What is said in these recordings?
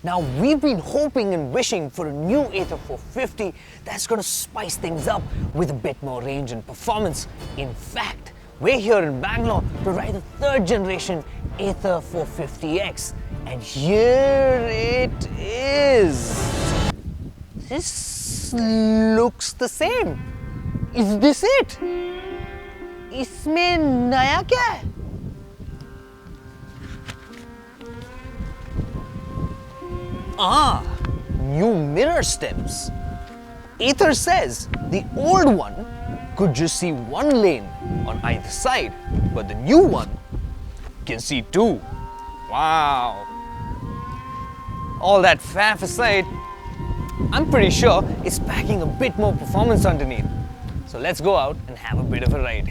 Now, we've been hoping and wishing for a new Ather 450 that's going to spice things up with a bit more range and performance. In fact, we're here in Bangalore to ride the third generation Ather 450X. And here it is. This looks the same. Is this it? इसमें नया क्या है? New mirror steps. Ather says the old one could just see one lane on either side, but the new one can see two. Wow. All that faff aside, I'm pretty sure it's packing a bit more performance underneath. So let's go out and have a bit of a ride.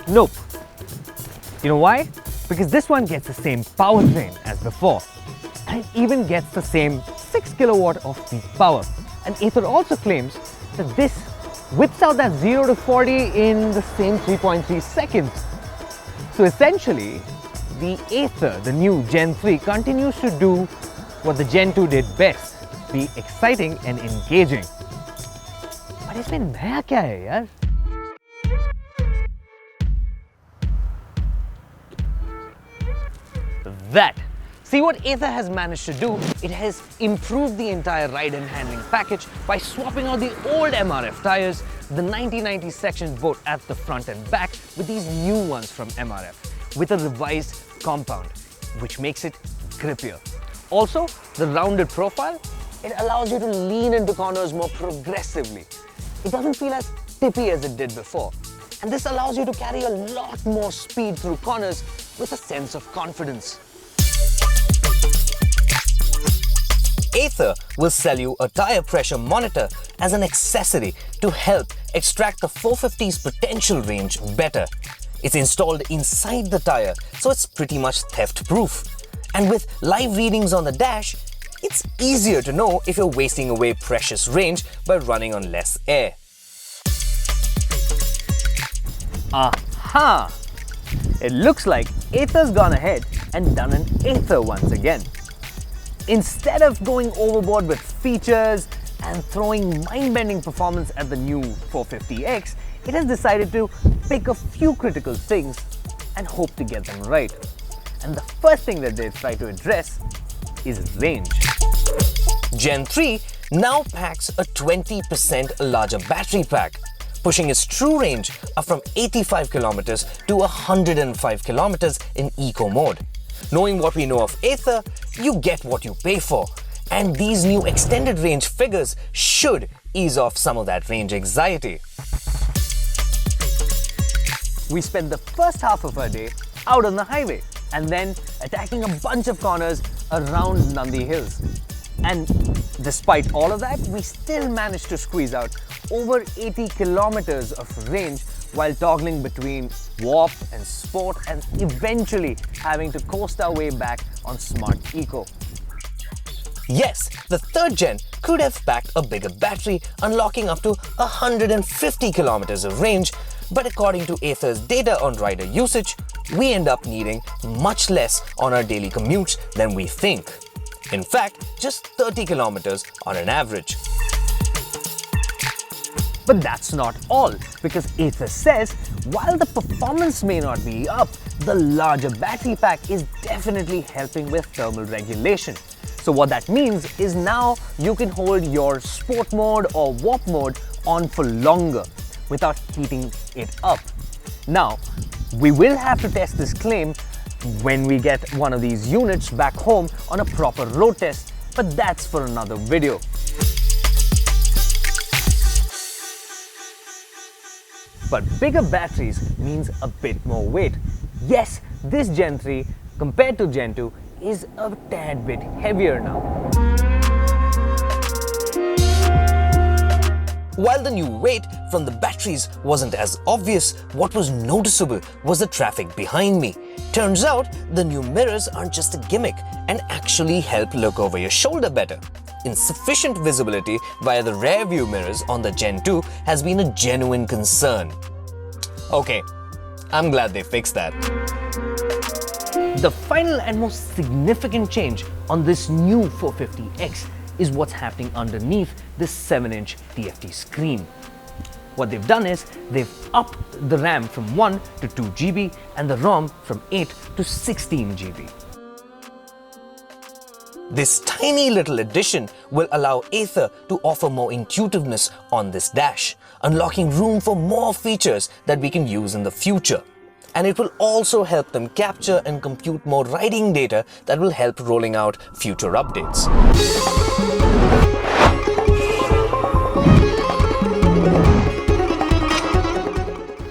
Nope. You know why? Because this one gets the same powertrain as before, and it even gets the same 6 kilowatt of peak power. And Ather also claims that this whips out that 0 to 40 in the same 3.3 seconds. So essentially, the Ather, the new Gen 3, continues to do what the Gen 2 did best, be exciting and engaging. But इसमें नया क्या है यार? That. See what Ather has managed to do? It has improved the entire ride and handling package by swapping out the old MRF tires, the 1990 sections both at the front and back, with these new ones from MRF, with a revised compound, which makes it grippier. Also, the rounded profile, it allows you to lean into corners more progressively. It doesn't feel as tippy as it did before. And this allows you to carry a lot more speed through corners with a sense of confidence. Ather will sell you a tire pressure monitor as an accessory to help extract the 450's potential range better. It's installed inside the tire, so it's pretty much theft-proof. And with live readings on the dash, it's easier to know if you're wasting away precious range by running on less air. Aha! It looks like Ather's gone ahead and done an Ather once again. Instead of going overboard with features and throwing mind-bending performance at the new 450X, it has decided to pick a few critical things and hope to get them right. And the first thing that they try to address is range. Gen 3 now packs a 20% larger battery pack, pushing its true range up from 85 kilometers to 105 kilometers in eco mode. Knowing what we know of Ather, you get what you pay for. And these new extended range figures should ease off some of that range anxiety. We spent the first half of our day out on the highway and then attacking a bunch of corners around Nandi Hills. And despite all of that, we still managed to squeeze out over 80 kilometers of range while toggling between warp and sport and eventually having to coast our way back on smart eco. Yes, the third gen could have packed a bigger battery, unlocking up to 150 kilometers of range, but according to Ather's data on rider usage, we end up needing much less on our daily commutes than we think. In fact, just 30 kilometers on an average. But that's not all, because Ather says while the performance may not be up, the larger battery pack is definitely helping with thermal regulation. So what that means is now you can hold your sport mode or warp mode on for longer without heating it up. Now, we will have to test this claim when we get one of these units back home on a proper road test, but that's for another video. But bigger batteries means a bit more weight. Yes, this Gen 3 compared to Gen 2 is a tad bit heavier now. While the new weight from from the batteries wasn't as obvious, what was noticeable was the traffic behind me. Turns out, the new mirrors aren't just a gimmick and actually help look over your shoulder better. Insufficient visibility via the rear view mirrors on the Gen 2 has been a genuine concern. Okay, I'm glad they fixed that. The final and most significant change on this new 450X is what's happening underneath this 7-inch TFT screen. What they've done is they've upped the RAM from 1 to 2 GB and the ROM from 8 to 16 GB. This tiny little addition will allow Ather to offer more intuitiveness on this dash, unlocking room for more features that we can use in the future. And it will also help them capture and compute more riding data that will help rolling out future updates.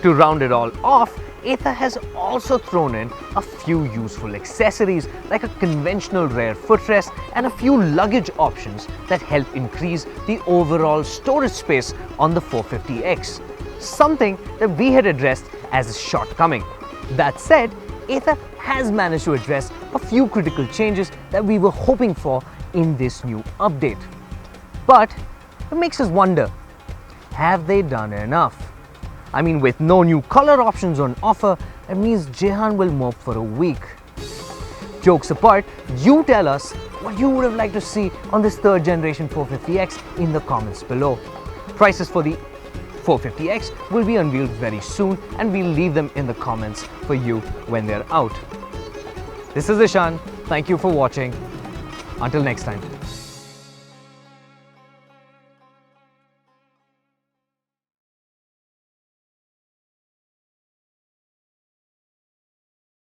To round it all off, Ather has also thrown in a few useful accessories like a conventional rear footrest and a few luggage options that help increase the overall storage space on the 450X, something that we had addressed as a shortcoming. That said, Ather has managed to address a few critical changes that we were hoping for in this new update. But it makes us wonder, have they done enough? I mean, with no new color options on offer, that means Jehan will mope for a week. Jokes apart, you tell us what you would have liked to see on this 3rd generation 450X in the comments below. Prices for the 450X will be unveiled very soon and we'll leave them in the comments for you when they're out. This is Ishan. Thank you for watching. Until next time.